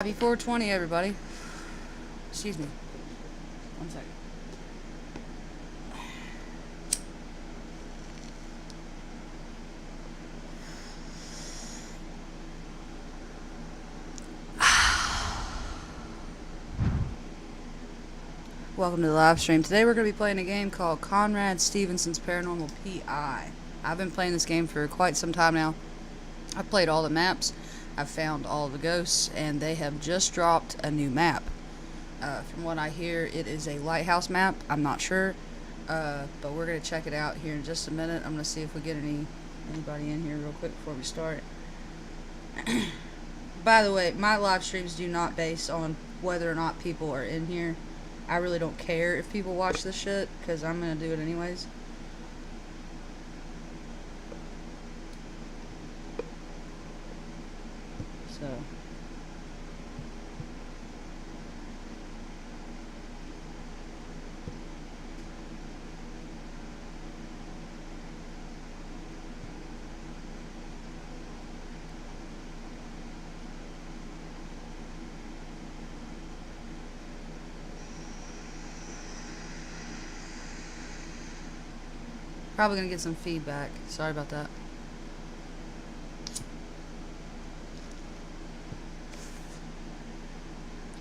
Happy 420, everybody. Excuse me. One second. Welcome to the live stream. Today we're going to be playing a game called Conrad Stevenson's Paranormal PI. I've been playing this game for quite some time now. I've played all the maps. I've found all the ghosts, and they have just dropped a new map. From what I hear, it is a lighthouse map. I'm not sure, but we're going to check it out here in just a minute. I'm going to see if we get anybody in here real quick before we start. By the way, my live streams do not base on whether or not people are in here. I really don't care if people watch this shit, because I'm going to do it anyways. So... probably gonna get some feedback. Sorry about that.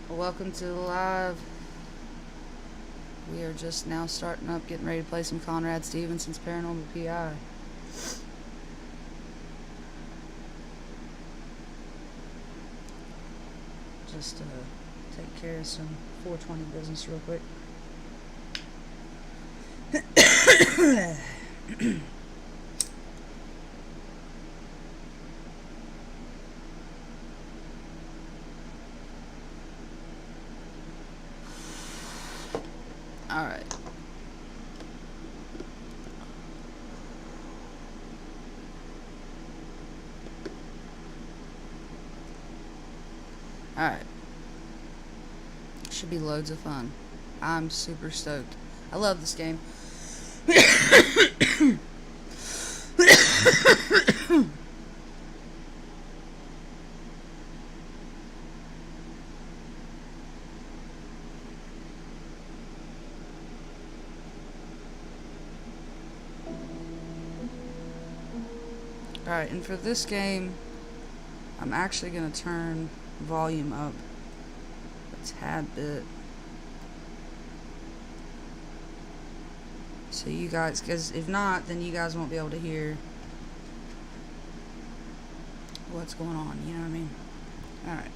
Welcome to the live. We are just now starting up, getting ready to play some Conrad Stevenson's Paranormal PI. Just take care of some 420 business real quick. Alright. Alright. Should be loads of fun. I'm super stoked. I love this game. Alright, and for this game, I'm actually going to turn volume up a tad bit. So you guys, because if not, then you guys won't be able to hear what's going on, you know what I mean? Alright.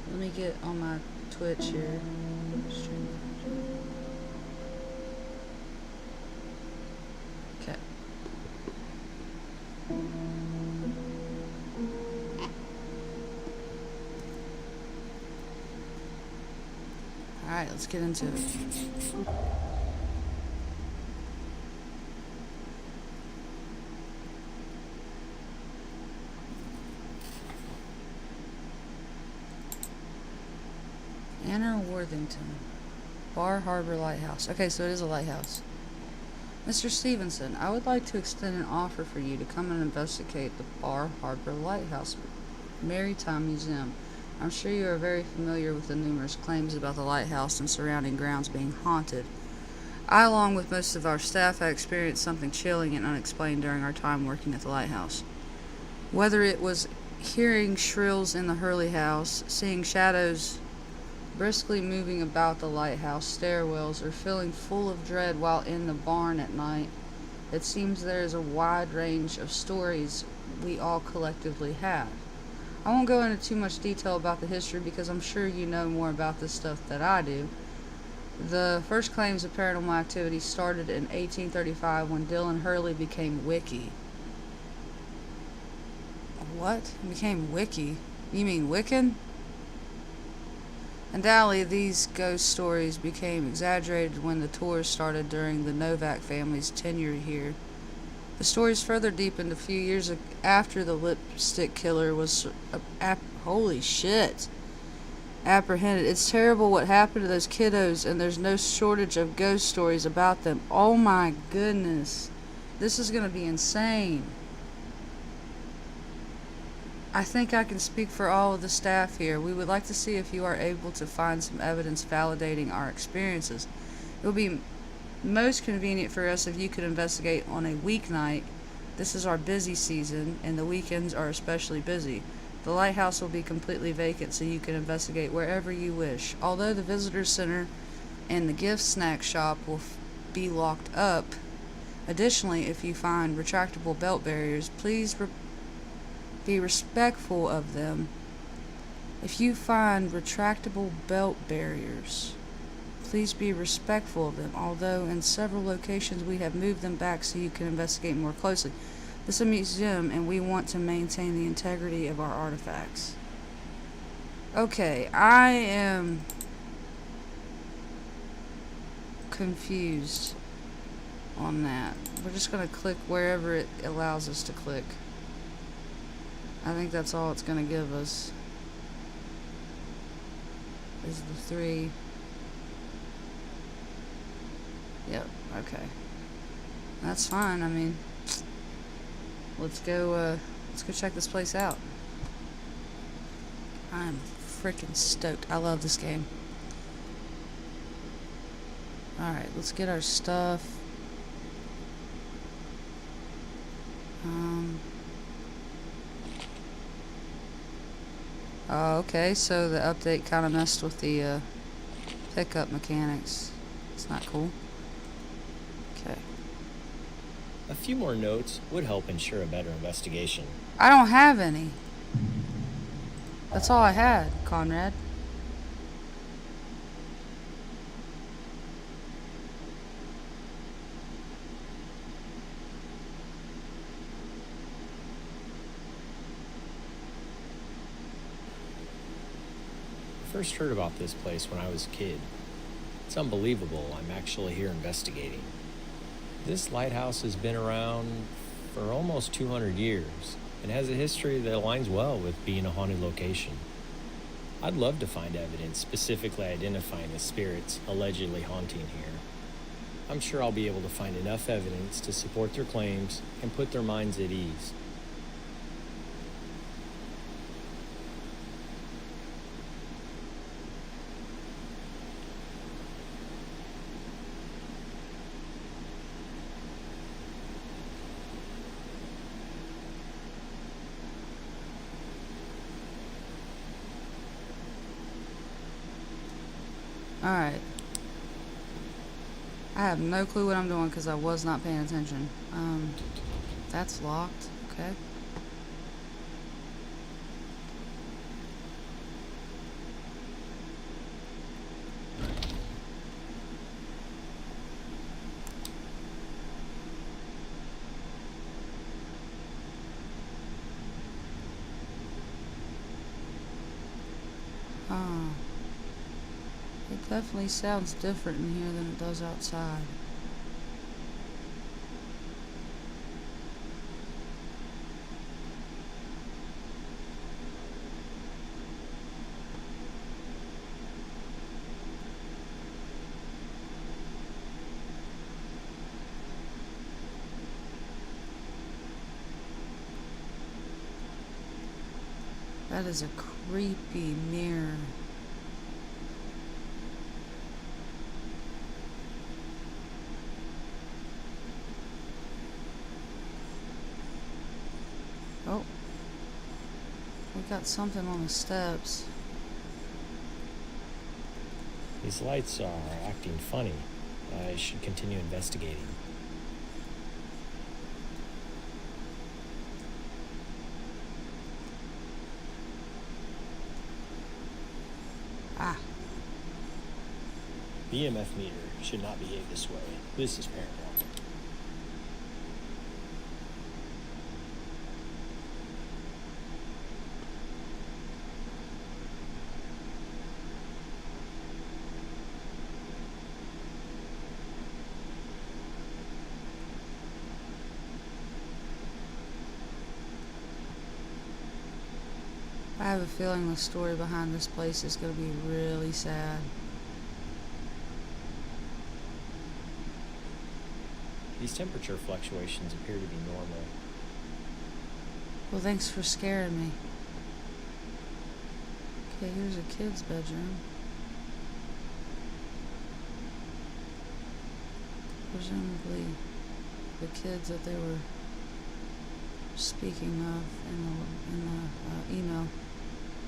Let me get on my Twitch here. Okay. Alright, let's get into it. Anna Worthington, Bar Harbor Lighthouse. Okay, so it is a lighthouse. Mr. Stevenson, I would like to extend an offer for you to come and investigate the Bar Harbor Lighthouse Maritime Museum. I'm sure you are very familiar with the numerous claims about the lighthouse and surrounding grounds being haunted. I, along with most of our staff, have experienced something chilling and unexplained during our time working at the lighthouse. Whether it was hearing shrills in the Hurley house, seeing shadows briskly moving about the lighthouse stairwells, or feeling full of dread while in the barn at night, it seems there is a wide range of stories we all collectively have. I won't go into too much detail about the history because I'm sure you know more about this stuff than I do. The first claims of paranormal activity started in 1835 when Dylan Hurley became Wickie. What? He became Wickie? You mean Wiccan? Undoubtedly, these ghost stories became exaggerated when the tours started during the Novak family's tenure here. The stories further deepened a few years after the lipstick killer was holy shit apprehended. It's terrible what happened to those kiddos, and there's no shortage of ghost stories about them. Oh my goodness. This is going to be insane. I think I can speak for all of the staff here. We would like to see if you are able to find some evidence validating our experiences. It would be most convenient for us if you could investigate on a weeknight. This is our busy season, and the weekends are especially busy. The lighthouse will be completely vacant, so you can investigate wherever you wish. Although the visitor center and the gift snack shop will be locked up. Additionally, if you find retractable belt barriers, please be respectful of them. If you find retractable belt barriers, please be respectful of them. Although in several locations we have moved them back so you can investigate more closely. This is a museum, and we want to maintain the integrity of our artifacts. Okay, I am confused on that. We're just going to click wherever it allows us to click. I think that's all it's going to give us. Is the 3. Yep, okay. That's fine, I mean, let's go check this place out. I'm freaking stoked. I love this game. Alright, let's get our stuff. Oh, okay, so the update kind of messed with the pickup mechanics. It's not cool. Okay. A few more notes would help ensure a better investigation. I don't have any. That's all I had, Conrad. I first heard about this place when I was a kid. It's unbelievable I'm actually here investigating. This lighthouse has been around for almost 200 years and has a history that aligns well with being a haunted location. I'd love to find evidence specifically identifying the spirits allegedly haunting here. I'm sure I'll be able to find enough evidence to support their claims and put their minds at ease. Alright. I have no clue what I'm doing because I was not paying attention. That's locked. Okay. It definitely sounds different in here than it does outside. That is a creepy mirror. Oh, we got something on the steps. These lights are acting funny. I should continue investigating. Ah. The EMF meter should not behave this way. This is paranormal. I have a feeling the story behind this place is going to be really sad. These temperature fluctuations appear to be normal. Well, thanks for scaring me. Okay, here's a kid's bedroom. Presumably the kids that they were speaking of in the email,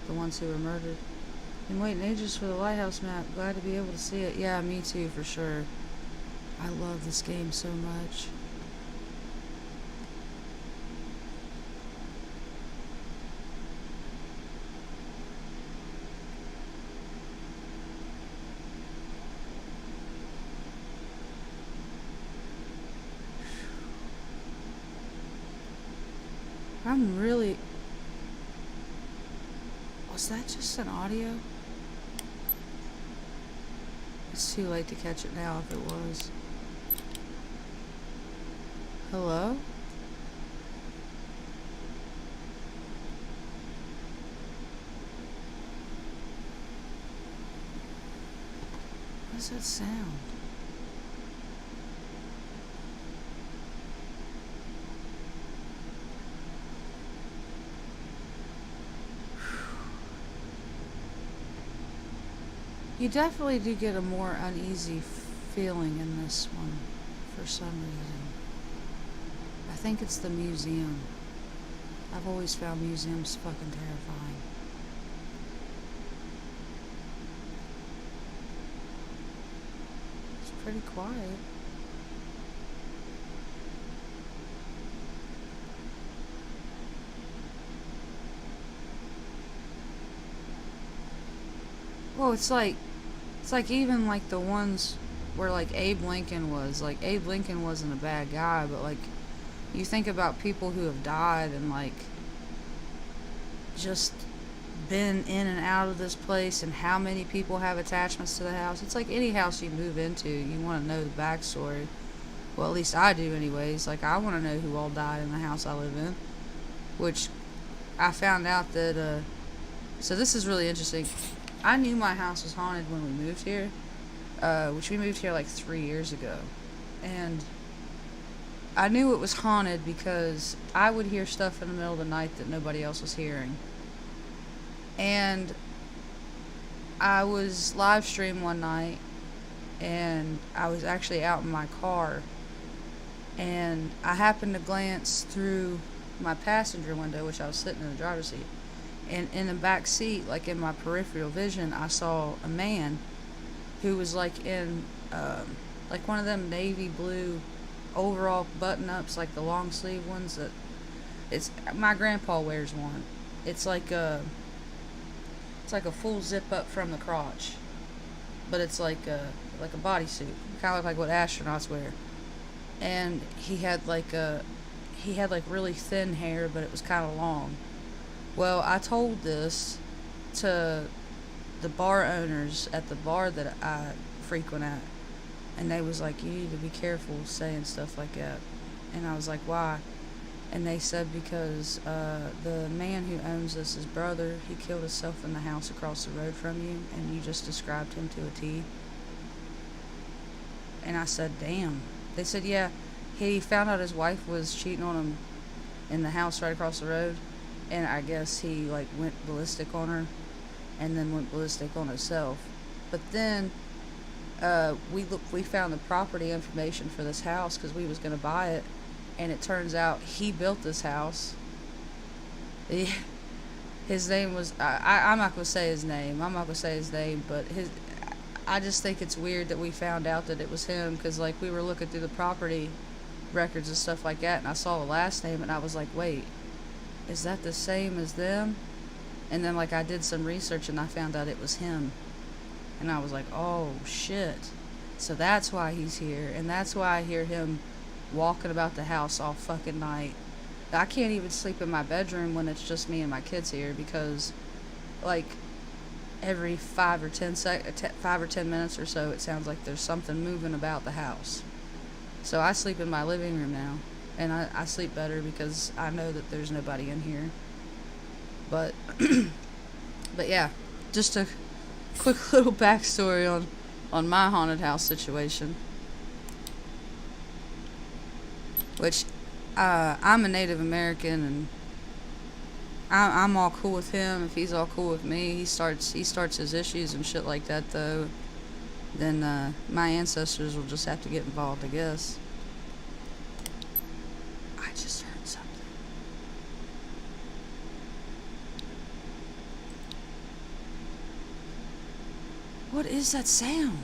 the ones who were murdered. Been waiting ages for the lighthouse map. Glad to be able to see it. Yeah, me too, for sure. I love this game so much. I'm really... Was that just an audio? It's too late to catch it now if it was. Hello? What does that sound? You definitely do get a more uneasy feeling in this one for some reason. I think it's the museum. I've always found museums fucking terrifying. It's pretty quiet. Well, it's like even like the ones where like Abe Lincoln was. Like Abe Lincoln wasn't a bad guy, but like you think about people who have died and like just been in and out of this place and how many people have attachments to the house. It's like any house you move into, you want to know the backstory. Well, at least I do anyways. Like I want to know who all died in the house I live in, which I found out that so this is really interesting. I knew my house was haunted when we moved here, which we moved here like 3 years ago. And I knew it was haunted because I would hear stuff in the middle of the night that nobody else was hearing. And I was live streamed one night, and I was actually out in my car, and I happened to glance through my passenger window, which I was sitting in the driver's seat. And in the back seat, like in my peripheral vision, I saw a man who was like in like one of them navy blue overall button-ups, like the long sleeve ones that it's my grandpa wears one. It's like a full zip up from the crotch, but it's like a bodysuit, kind of like what astronauts wear. And he had like really thin hair, but it was kind of long. Well, I told this to the bar owners at the bar that I frequent at, and they was like, you need to be careful saying stuff like that. And I was like, why? And they said because the man who owns this, his brother, he killed himself in the house across the road from you, and you just described him to a T. And I said, damn. They said, yeah, he found out his wife was cheating on him in the house right across the road. And I guess he like went ballistic on her, and then went ballistic on himself. But then we found the property information for this house because we was gonna buy it, and it turns out he built this house. His name was I'm not gonna say his name. But I just think it's weird that we found out that it was him because like we were looking through the property records and stuff like that, and I saw the last name, and I was like, wait. Is that the same as them? And then like I did some research and I found out it was him. And I was like, oh shit. So that's why he's here. And that's why I hear him walking about the house all fucking night. I can't even sleep in my bedroom when it's just me and my kids here because like every 5 or 10 minutes or so it sounds like there's something moving about the house. So I sleep in my living room now. And I sleep better because I know that there's nobody in here. But, but yeah, just a quick little backstory on my haunted house situation. Which, I'm a Native American, and I'm all cool with him if he's all cool with me. He starts his issues and shit like that though. Then my ancestors will just have to get involved, I guess. I just heard something. What is that sound?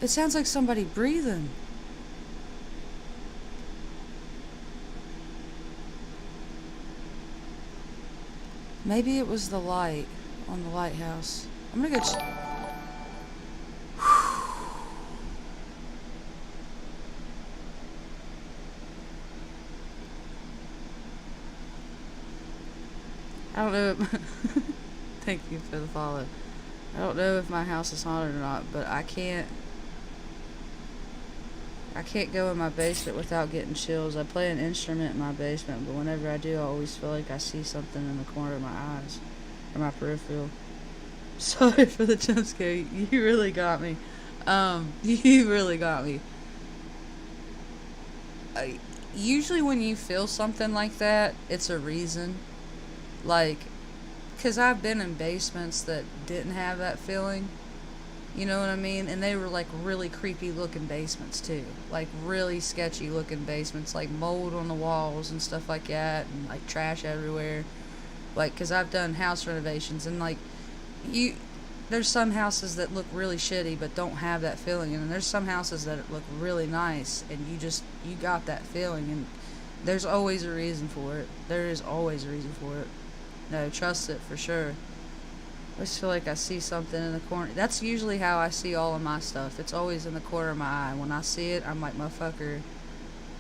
It sounds like somebody breathing. Maybe it was the light on the lighthouse. I'm gonna go. I don't know. Thank you for the follow. I don't know if my house is haunted or not, but I can't go in my basement without getting chills. I play an instrument in my basement, but whenever I do, I always feel like I see something in the corner of my eyes or my peripheral. Sorry for the jump scare. You really got me. You really got me. Usually when you feel something like that, it's a reason. Like, because I've been in basements that didn't have that feeling. You know what I mean? And they were like really creepy looking basements too. Like really sketchy looking basements, like mold on the walls and stuff like that, and like trash everywhere. Like, because I've done house renovations, and like, there's some houses that look really shitty but don't have that feeling, and there's some houses that look really nice and you got that feeling, and there's always a reason for it. There is always a reason for it. No, trust it for sure. I just feel like I see something in the corner. That's usually how I see all of my stuff. It's always in the corner of my eye. When I see it, I'm like, motherfucker,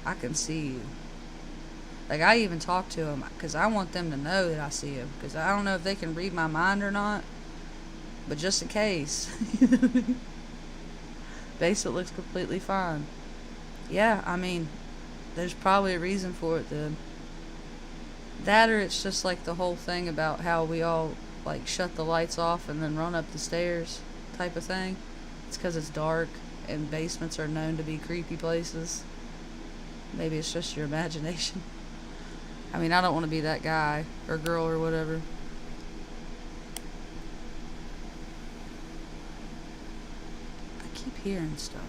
I can see you. Like, I even talk to them because I want them to know that I see them. Because I don't know if they can read my mind or not. But just in case. Basement looks completely fine. Yeah, I mean, there's probably a reason for it then. That, or it's just like the whole thing about how we all like shut the lights off and then run up the stairs type of thing. It's because it's dark and basements are known to be creepy places. Maybe it's just your imagination. I mean, I don't want to be that guy or girl or whatever. I keep hearing stuff.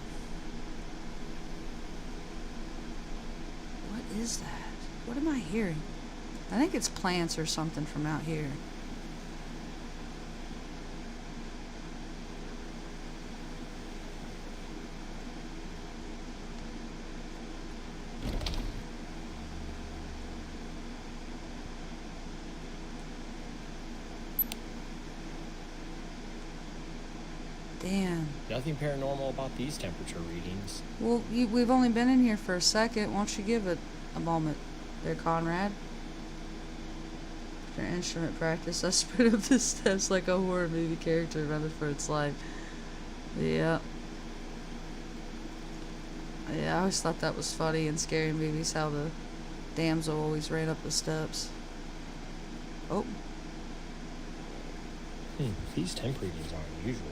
What is that? What am I hearing? I think it's plants or something from out here. Damn. Nothing paranormal about these temperature readings. Well, we've only been in here for a second. Why don't you give it a moment there, Conrad? For instrument practice, I sprint up the steps like a horror movie character running for its life. Yeah. Yeah, I always thought that was funny in scary movies, how the damsel always ran up the steps. Oh. These temp readings aren't usual.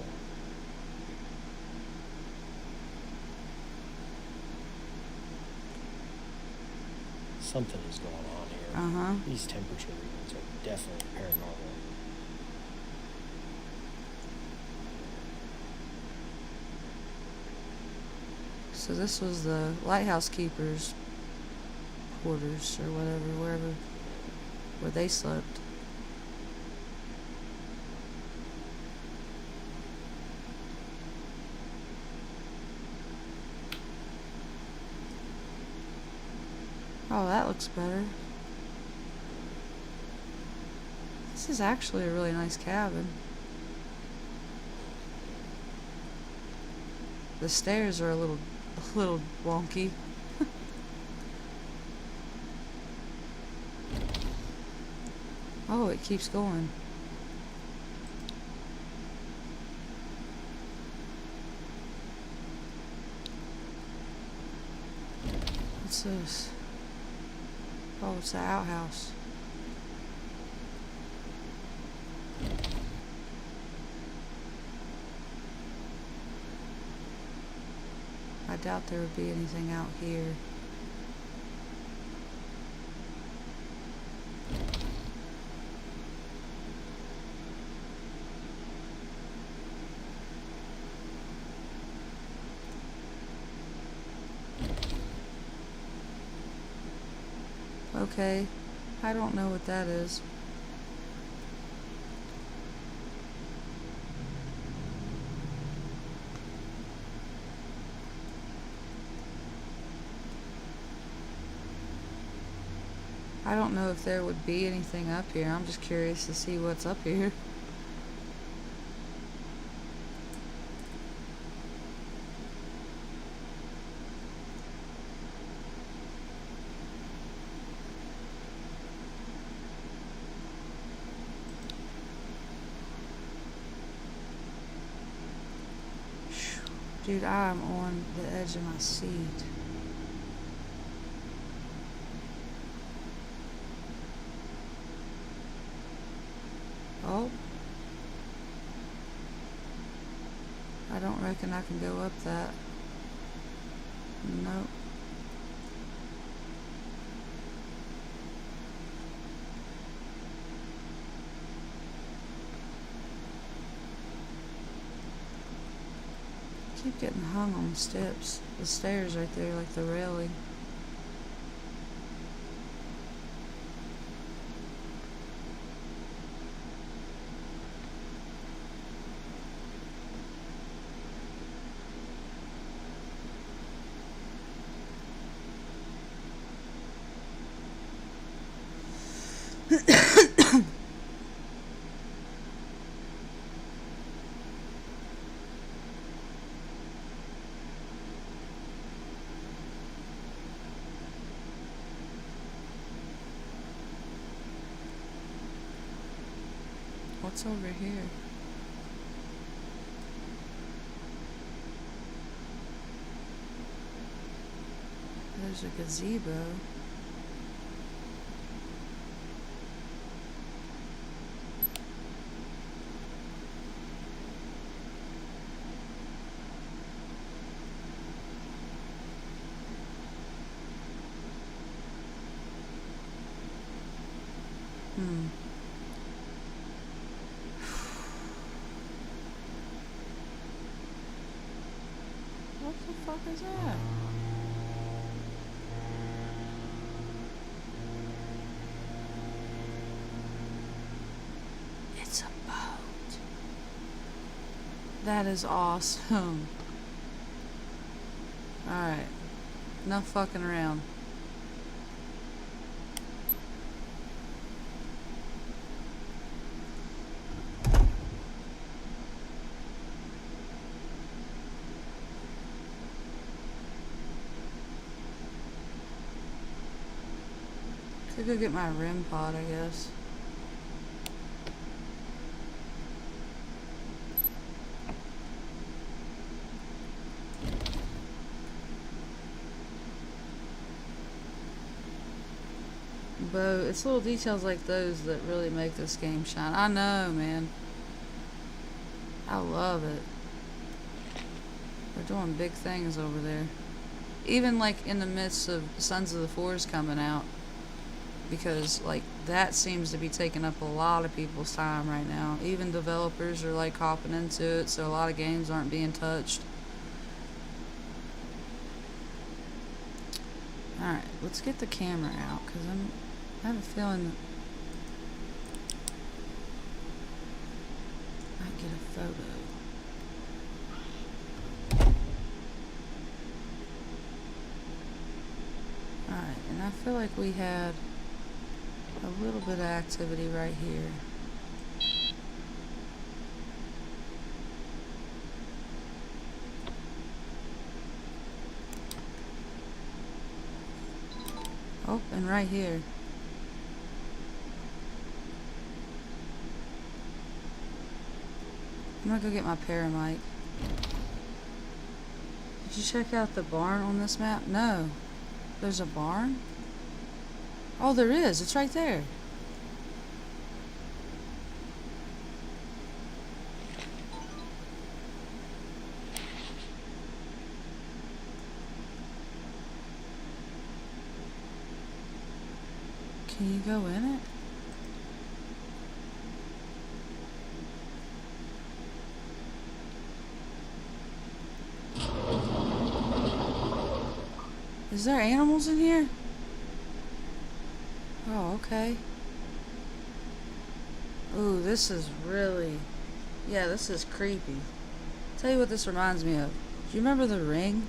Something is going on here. Uh-huh. These temperature readings are definitely paranormal. So this was the lighthouse keeper's quarters or whatever, where they slept. Oh, that looks better. This is actually a really nice cabin. The stairs are a little wonky. Oh, it keeps going. What's this? Oh, it's the outhouse. I doubt there would be anything out here. Okay, I don't know what that is. I don't know if there would be anything up here. I'm just curious to see what's up here. Dude, I'm on the edge of my seat. Oh. I don't reckon I can go up that. Nope. Keep getting hung on the steps. The stairs right there, like the railing. What's over here? There's a gazebo. What the fuck is that? It's a boat. That is awesome. Alright. Enough fucking around. Could go get my REM pod, I guess. But it's little details like those that really make this game shine. I know, man. I love it. They're doing big things over there. Even like in the midst of Sons of the Forest coming out. Because like that seems to be taking up a lot of people's time right now. Even developers are like hopping into it, so a lot of games aren't being touched. Alright, let's get the camera out, because I have a feeling I might get a photo. Alright, and I feel like we had a little bit of activity right here. Oh, and right here. I'm gonna go get my paramic. Did you check out the barn on this map? No. There's a barn? Oh, there is. It's right there. Can you go in it? Is there animals in here? Oh, okay. Ooh, this is really... Yeah, this is creepy. Tell you what this reminds me of. Do you remember The Ring?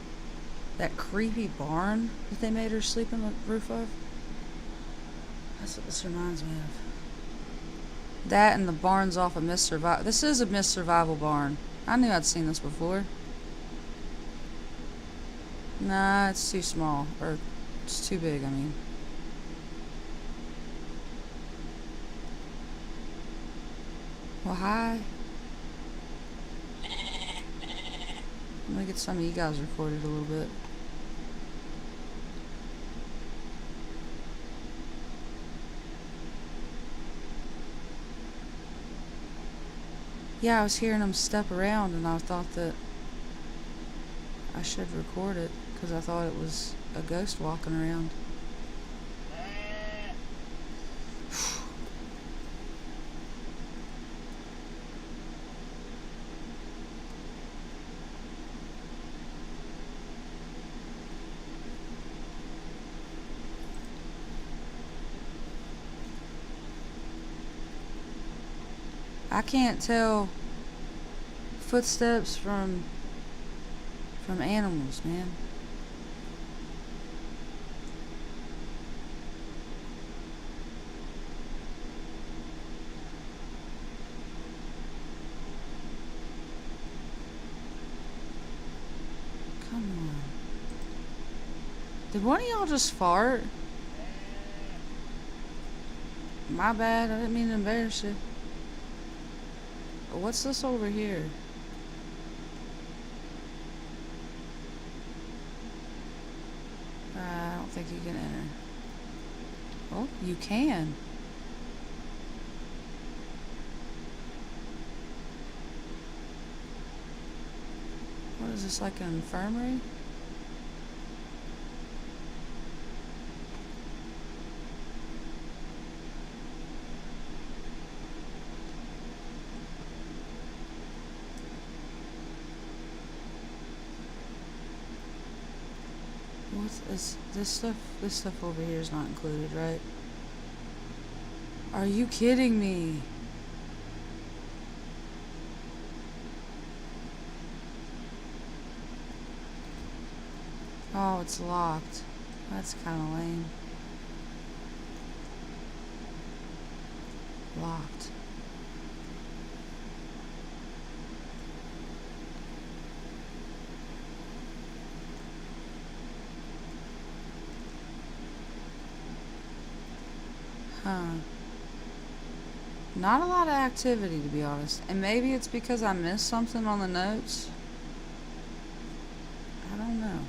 That creepy barn that they made her sleep on the roof of? That's what this reminds me of. That and the barns off of Miss Survival. This is a Miss Survival barn. I knew I'd seen this before. Nah, it's too small. Or, it's too big, I mean. Well, hi. I'm gonna get some of you guys recorded a little bit. Yeah, I was hearing them step around and I thought that I should record it because I thought it was a ghost walking around. I can't tell footsteps from animals, man. Come on. Did one of y'all just fart? My bad, I didn't mean to embarrass you. What's this over here? I don't think you can enter. Oh, you can. What is this, like an infirmary? What is this stuff? This stuff over here is not included, right? Are you kidding me? Oh, it's locked. That's kind of lame. Locked. Huh. Not a lot of activity, to be honest. And maybe it's because I missed something on the notes. I don't know.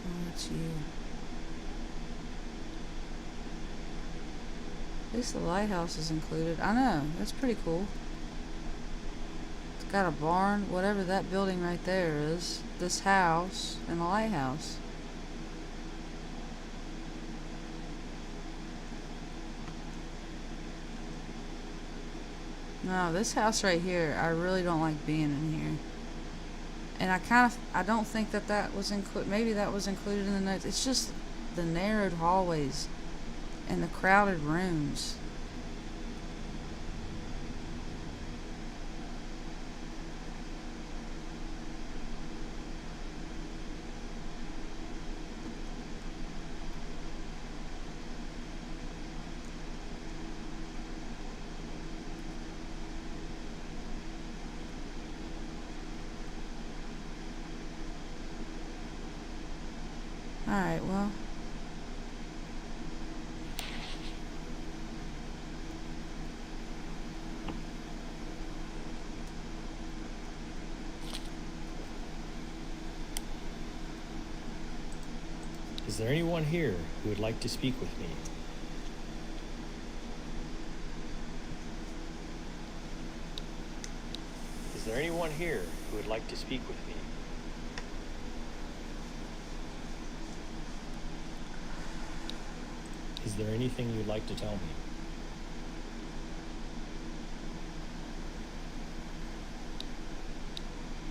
Oh, it's you. At least the lighthouse is included. I know, that's pretty cool. It's got a barn, whatever that building right there is. This house, and the lighthouse. No, this house right here, I really don't like being in here. And I don't think that was included. Maybe that was included in the notes. It's just the narrowed hallways and the crowded rooms. Alright, well, Is there anyone here who would like to speak with me? Is there anyone here who would like to speak with me? Is there anything you'd like to tell me?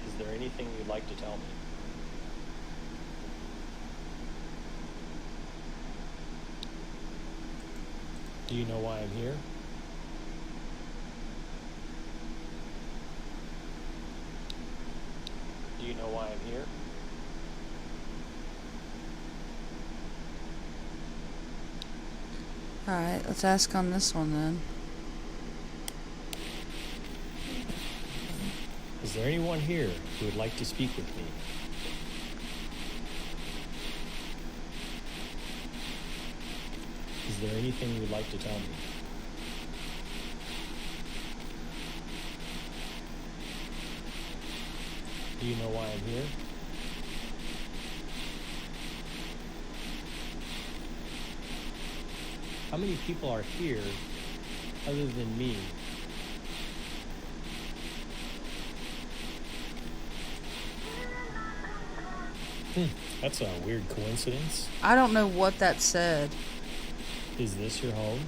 Is there anything you'd like to tell me? Do you know why I'm here? Do you know why I'm here? Alright, let's ask on this one then. Is there anyone here who would like to speak with me? Is there anything you'd like to tell me? Do you know why I'm here? How many people are here other than me? That's a weird coincidence. I don't know what that said. Is this your home?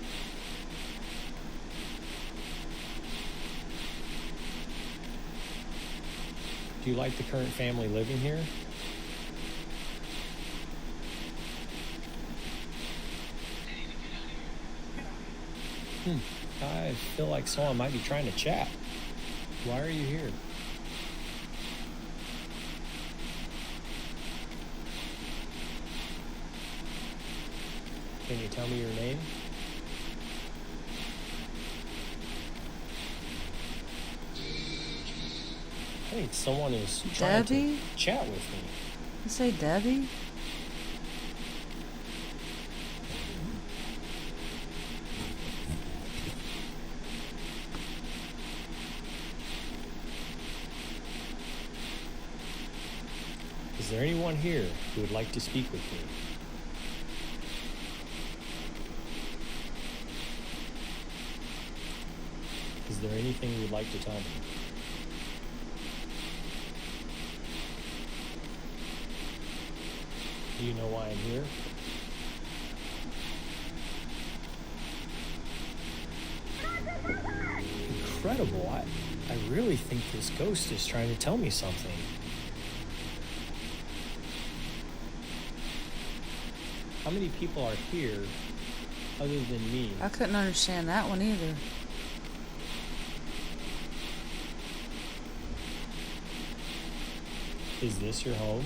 Do you like the current family living here? I feel like someone might be trying to chat. Why are you here? Can you tell me your name? I think someone is trying Debbie? to chat with me. You say Debbie? Is there anyone here who would like to speak with me? Is there anything you'd like to tell me? Do you know why I'm here? Incredible. I really think this ghost is trying to tell me something. How many people are here other than me? I couldn't understand that one either. Is this your home?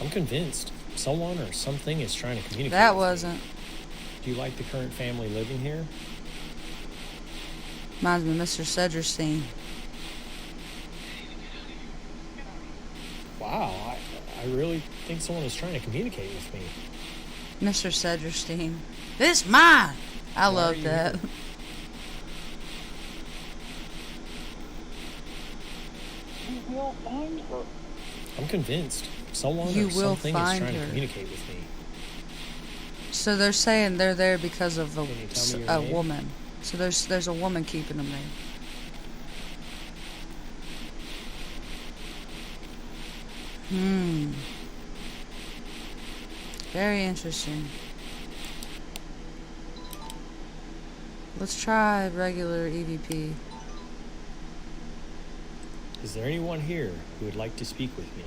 I'm convinced someone or something is trying to communicate That with me. wasn't. Do you like the current family living here? Reminds me of Mr. Sedgerstein. Wow, I really think someone is trying to communicate with me. Mr. Sedgerstein. This mine! I Why are love you that. here? You will find her. I'm convinced someone You or will something is find trying her. to communicate with me. So they're saying they're there because of Can you tell me your a name? woman. So there's a woman keeping them there. Very interesting. Let's try regular EVP. Is there anyone here who would like to speak with me?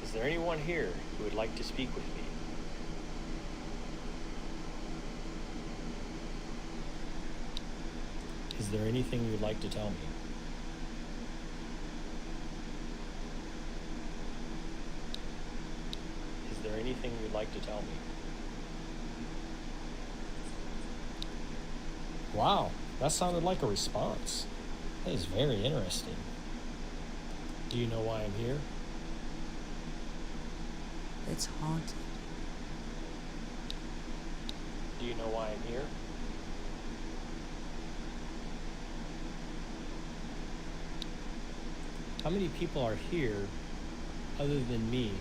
Is there anyone here who would like to speak with me? Is there anything you'd like to tell me? Is there anything you'd like to tell me? Wow, that sounded like a response. That is very interesting. Do you know why I'm here? It's haunted. Do you know why I'm here? How many people are here other than me?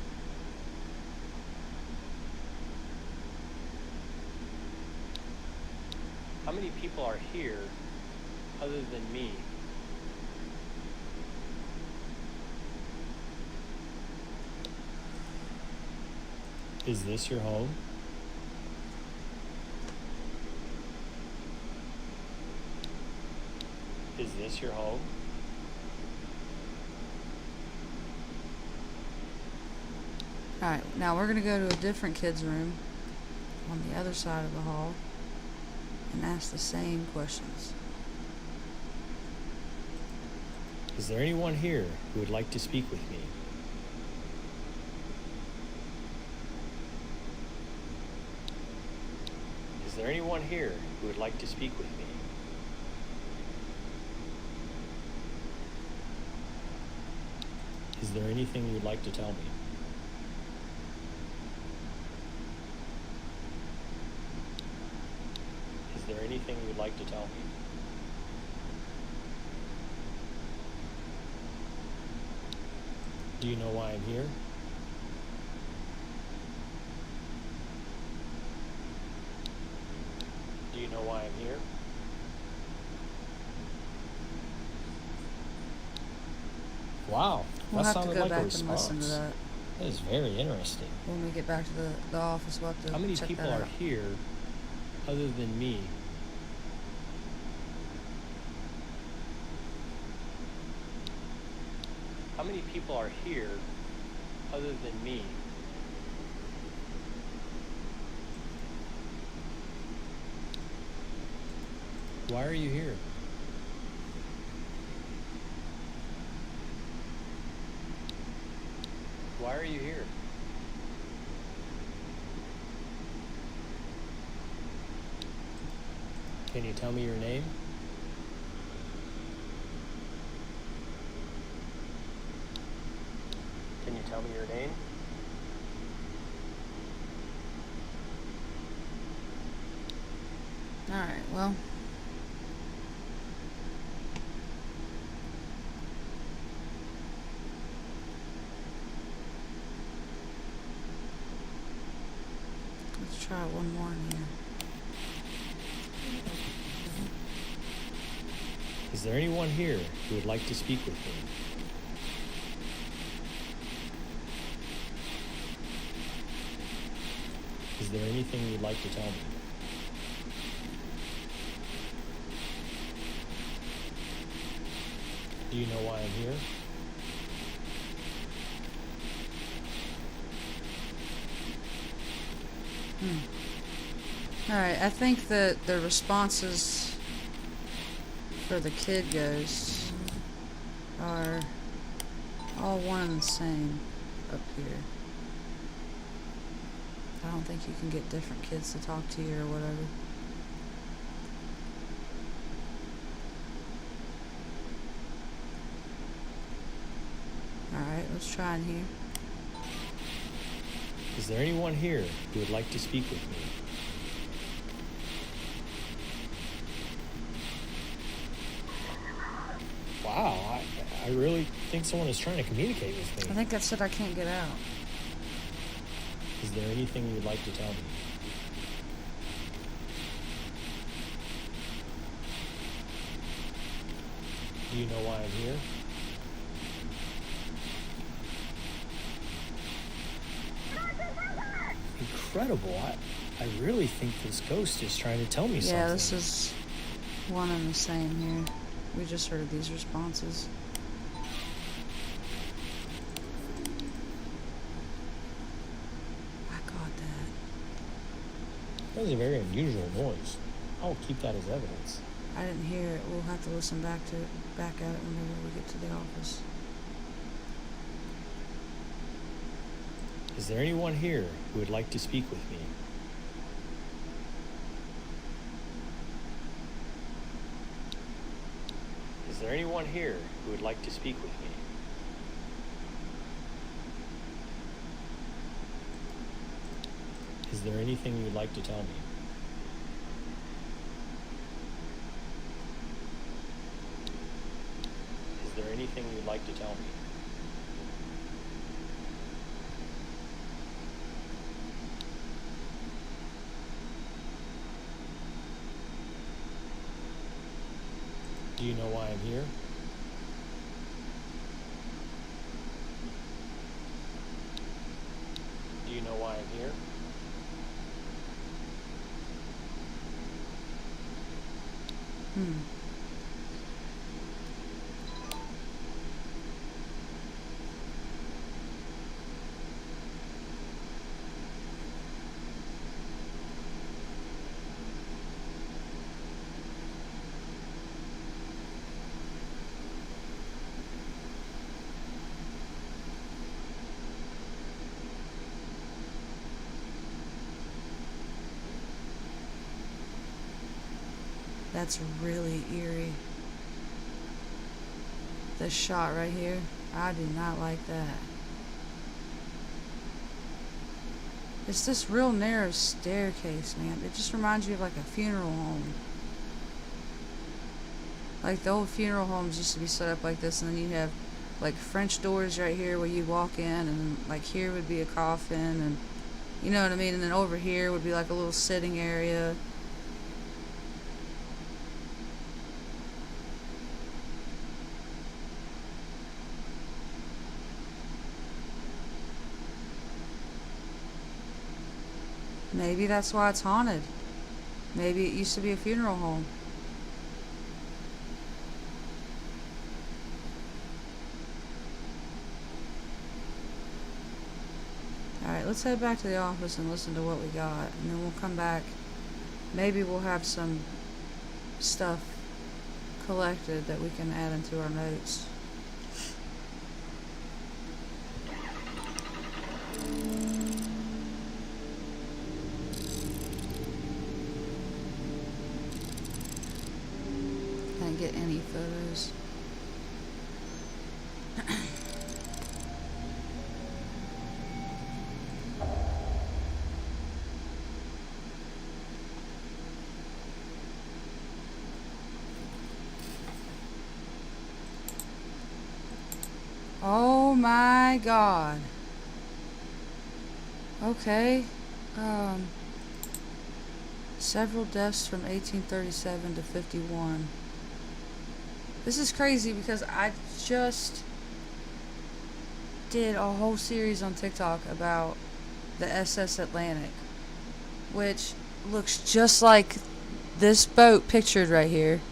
How many people are here other than me? Is this your home? Is this your home? Alright, now we're gonna go to a different kid's room on the other side of the hall and ask the same questions. Is there anyone here who would like to speak with me? Is there anyone here who would like to speak with me? Is there anything you'd like to tell me? Is there anything you'd like to tell me? Do you know why I'm here? Do you know why I'm here? Wow, We'll that have to sounded go like a back and response. listen to that. That is very interesting. When we get back to the office, we'll have to How many check people that are out. here other than me? How many people are here other than me? Why are you here? Why are you here? Can you tell me your name? Can you tell me your name? Alright, well. Let's try one more in here. Is there anyone here who would like to speak with me? Is there anything you'd like to tell me? Do you know why I'm here? Alright, I think that the responses for the kid ghosts are all one and the same up here. I don't think you can get different kids to talk to you or whatever. Alright, let's try in here. Is there anyone here who would like to speak with me? Wow, I really think someone is trying to communicate with I me. think that said I can't get out. Is there anything you'd like to tell me? Do you know why I'm here? Incredible. I really think this ghost is trying to tell me something. Yeah, this is one and the same here. We just heard these responses. I got that. That was a very unusual noise. I'll keep that as evidence. I didn't hear it. We'll have to listen back at it whenever we get to the office. Is there anyone here who would like to speak with me? Is there anyone here who would like to speak with me? Is there anything you'd like to tell me? there anything you'd like to tell me? Do you know why I'm here? Do you know why I'm here? Hmm. That's really eerie. This shot right here, I do not like that. It's this real narrow staircase, man. It just reminds you of like a funeral home. Like the old funeral homes used to be set up like this, and then you have like French doors right here where you walk in, and then like here would be a coffin, and you know what I mean? And then over here would be like a little sitting area. Maybe that's why it's haunted. Maybe it used to be a funeral home. Alright, let's head back to the office and listen to what we got. And then we'll come back. Maybe we'll have some stuff collected that we can add into our notes. Can't get any photos. Oh my god. Okay. Several deaths from 1837 to 51. This is crazy because I just did a whole series on TikTok about the SS Atlantic, which looks just like this boat pictured right here.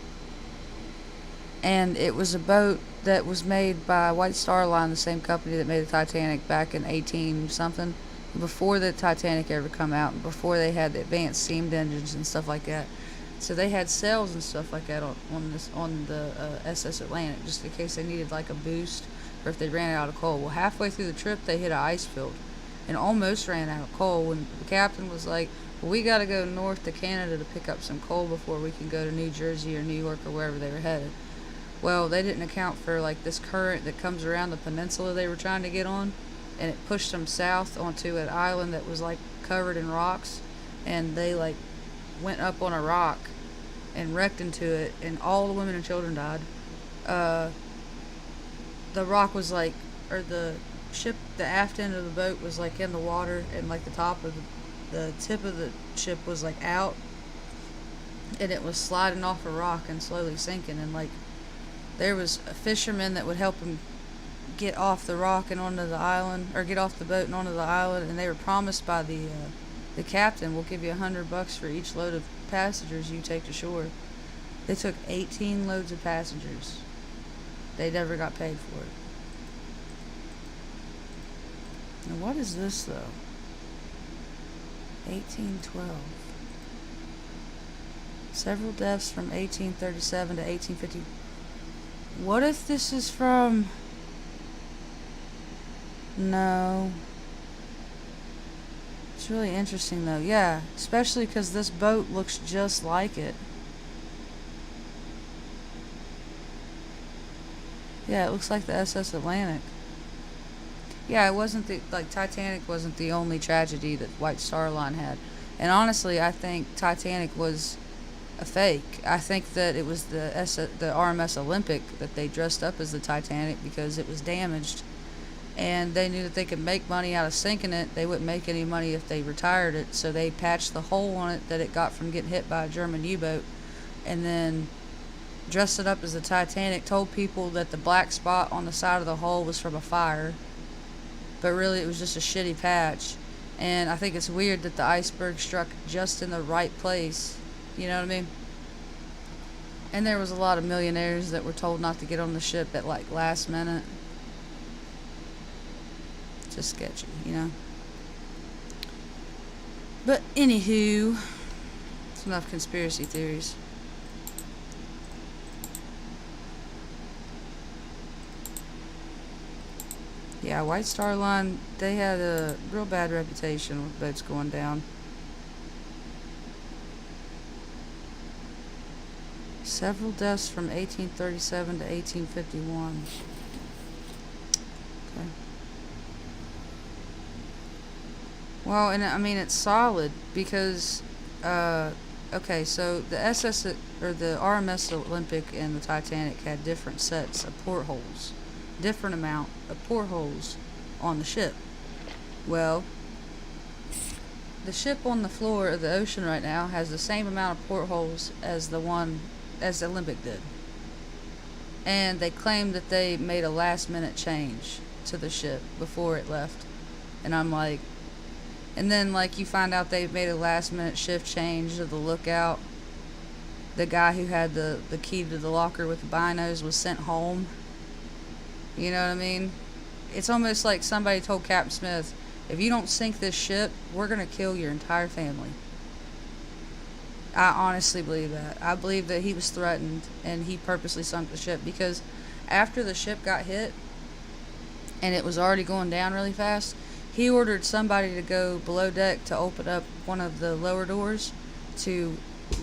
And it was a boat that was made by White Star Line, the same company that made the Titanic back in 18 something, before the Titanic ever come out, before they had the advanced steam engines and stuff like that. So they had sails and stuff like that on the SS Atlantic, just in case they needed like a boost or if they ran out of coal. Well, halfway through the trip they hit an ice field and almost ran out of coal when the captain was like, well, we got to go north to Canada to pick up some coal before we can go to New Jersey or New York or wherever they were headed. Well, they didn't account for like this current that comes around the peninsula they were trying to get on, and it pushed them south onto an island that was like covered in rocks, and they like went up on a rock and wrecked into it, and all the women and children died. The rock was like, or the ship, the aft end of the boat was like in the water, and like the top of the tip of the ship was like out, and it was sliding off a rock and slowly sinking, and like there was a fisherman that would help him get off the rock and onto the island, or get off the boat and onto the island, and they were promised by the captain, we'll give you $100 for each load of passengers you take to shore. They took 18 loads of passengers. They never got paid for it. Now what is this though? 1812. Several deaths from 1837 to 1850. What if this is from... No. It's really interesting though. Yeah, especially because this boat looks just like it. Yeah, it looks like the SS Atlantic. Yeah, it wasn't the, like, Titanic wasn't the only tragedy that White Star Line had. And honestly, I think Titanic was a fake. I think that it was the RMS Olympic that they dressed up as the Titanic because it was damaged, and they knew that they could make money out of sinking it. They wouldn't make any money if they retired it, so they patched the hole on it that it got from getting hit by a German U-boat, and then dressed it up as the Titanic, told people that the black spot on the side of the hull was from a fire, but really it was just a shitty patch. And I think it's weird that the iceberg struck just in the right place, you know what I mean? And there was a lot of millionaires that were told not to get on the ship at like last minute. Just sketchy, you know? But anywho, it's enough conspiracy theories. Yeah, White Star Line, they had a real bad reputation with boats going down. Several deaths from 1837 to 1851. Okay. Well, and I mean, it's solid because, okay, so the or the RMS Olympic and the Titanic had different sets of portholes. Different amount of portholes on the ship. Well, the ship on the floor of the ocean right now has the same amount of portholes as the Olympic did. And they claim that they made a last minute change to the ship before it left. And I'm like, and then like you find out they made a last minute shift change to the lookout. The guy who had the key to the locker with the binos was sent home. You know what I mean? It's almost like somebody told Captain Smith, if you don't sink this ship, we're going to kill your entire family. I honestly believe that. I believe that he was threatened and he purposely sunk the ship because after the ship got hit and it was already going down really fast, he ordered somebody to go below deck to open up one of the lower doors to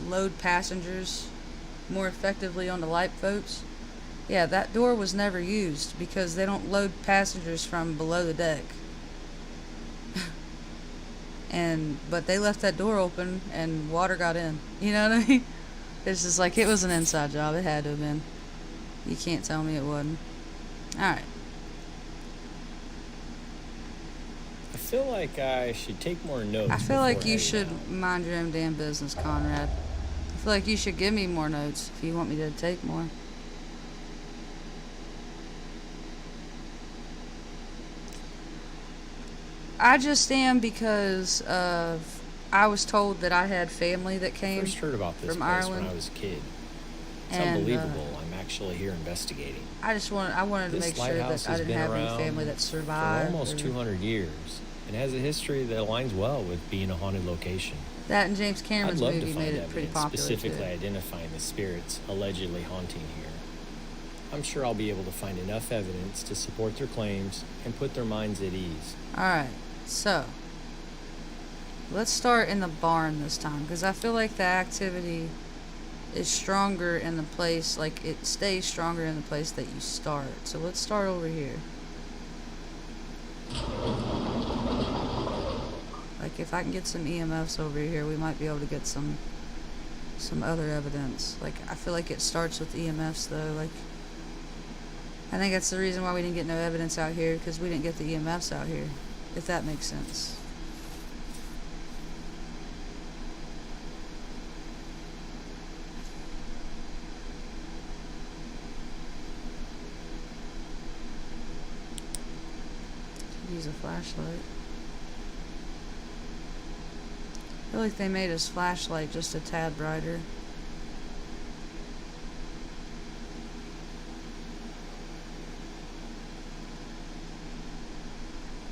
load passengers more effectively on the lifeboats. Yeah, that door was never used because they don't load passengers from below the deck. But they left that door open and water got in. You know what I mean? It's just like it was an inside job. It had to have been. You can't tell me it wasn't. Alright. I feel like I should take more notes. I feel like you heading should out. mind your own damn business, Conrad. I feel like you should give me more notes if you want me to take more. I just am because of I was told that I had family that I came first heard about this from place Ireland. when I was a kid. It's And, unbelievable. I'm actually here investigating. I wanted to This make sure lighthouse that I has didn't been have any around family that for survived. almost or- 200 years and has a history that aligns well with being a haunted location. That and James I'd Cameron's love movie to find made it pretty evidence popular specifically too. identifying the spirits allegedly haunting here. I'm sure I'll be able to find enough evidence to support their claims and put their minds at ease. Alright, so let's start in the barn this time because I feel like the activity is stronger in the place, like it stays stronger in the place that you start. So let's start over here. Like if I can get some EMFs over here, we might be able to get some other evidence. Like I feel like it starts with EMFs though. Like I think that's the reason why we didn't get no evidence out here because we didn't get the EMFs out here. If that makes sense. Use a flashlight. I feel like they made his flashlight just a tad brighter.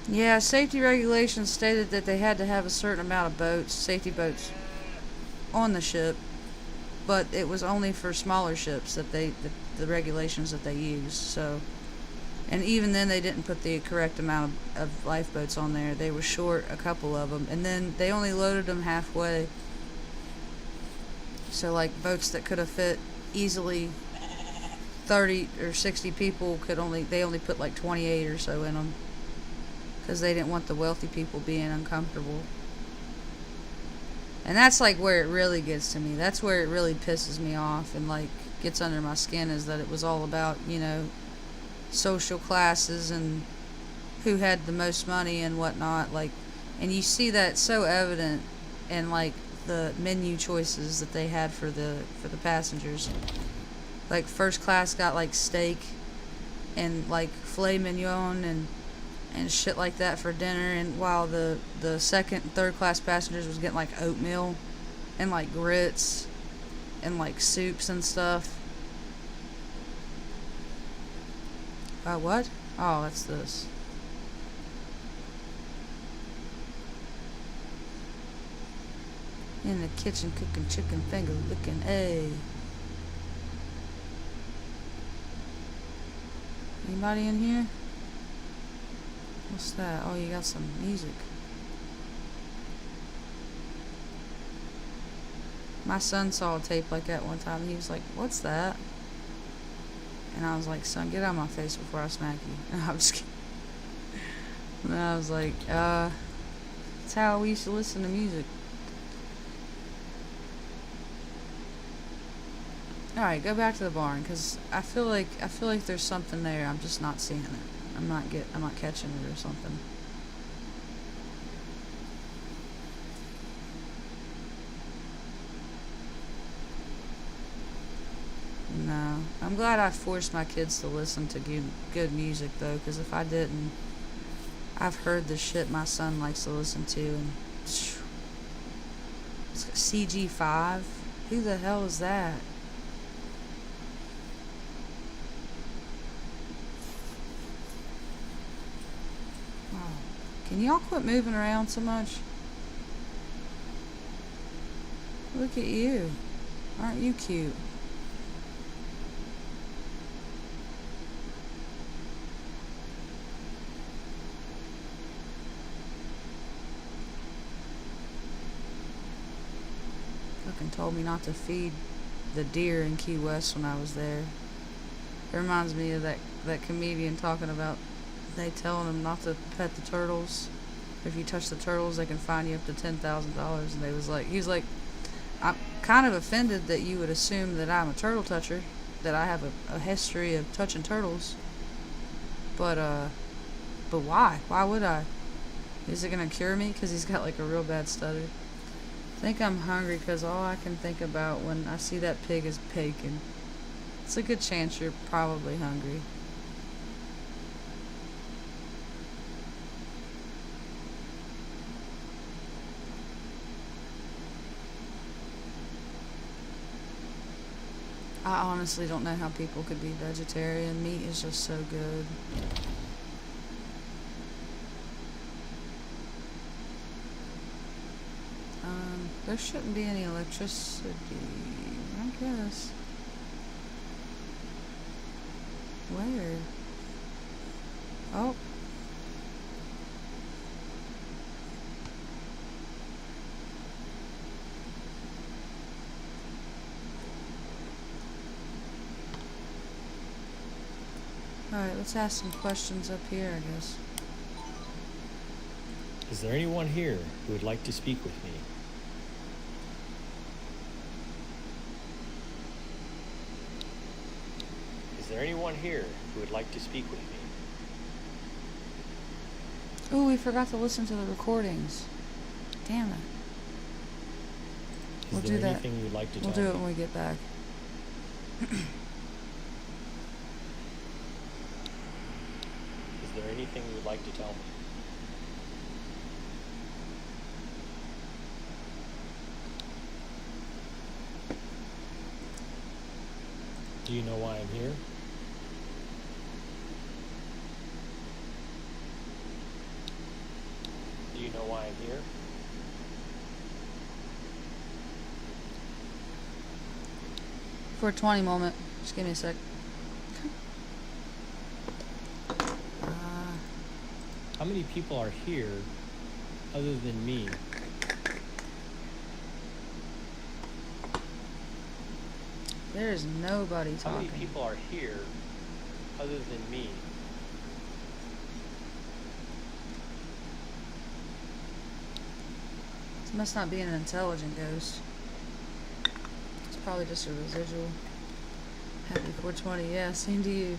Yeah, safety regulations stated that they had to have a certain amount of boats, safety boats, on the ship, but it was only for smaller ships that the regulations that they used. So, and even then they didn't put the correct amount of lifeboats on there. They were short a couple of them, and then they only loaded them halfway. So like boats that could have fit easily 30 or 60 people they only put like 28 or so in them. Because they didn't want the wealthy people being uncomfortable. And that's like where it really gets to me. That's where it really pisses me off and like gets under my skin, is that it was all about, you know, social classes and who had the most money and whatnot. Like, and you see that so evident in like the menu choices that they had for the passengers. Like first class got like steak and like filet mignon and shit like that for dinner, and while the second and third class passengers was getting like oatmeal and like grits and like soups and stuff. What? Oh, that's this. In the kitchen cooking chicken finger licking. Hey. Anybody in here? What's that? Oh, you got some music. My son saw a tape like that one time and he was like, "What's that?" And I was like, "Son, get out of my face before I smack you." And I was kidding. And I was like, it's how we used to listen to music. Alright, go back to the barn, because I feel like there's something there. I'm just not seeing it. I'm not catching it or something. No. I'm glad I forced my kids to listen to good music, though, because if I didn't, I've heard the shit my son likes to listen to, and CG5? Who the hell is that? Can y'all quit moving around so much? Look at you. Aren't you cute? Fucking told me not to feed the deer in Key West when I was there. It reminds me of that comedian talking about they telling him not to pet the turtles. If you touch the turtles, they can fine you up to $10,000. And he was like, I'm kind of offended that you would assume that I'm a turtle toucher, that I have a history of touching turtles. But why? Why would I? Is it gonna cure me? Because he's got like a real bad stutter. I think I'm hungry because all I can think about when I see that pig is bacon. It's a good chance you're probably hungry. I honestly don't know how people could be vegetarian. Meat is just so good. There shouldn't be any electricity, I guess. Where? Oh. Alright, let's ask some questions up here, I guess. Is there anyone here who would like to speak with me? Is there anyone here who would like to speak with me? Oh, we forgot to listen to the recordings. Damn it. We'll do that. Anything you'd like to We'll tell do me? it when we get back. Is there anything you would like to tell me? Do you know why I'm here? Do you know why I'm here? For a 20 moment. Just give me a sec. How many people are here other than me? There is nobody How talking. many people are here other than me? This must not be an intelligent ghost. It's probably just a residual. Happy 420, yeah, same to you.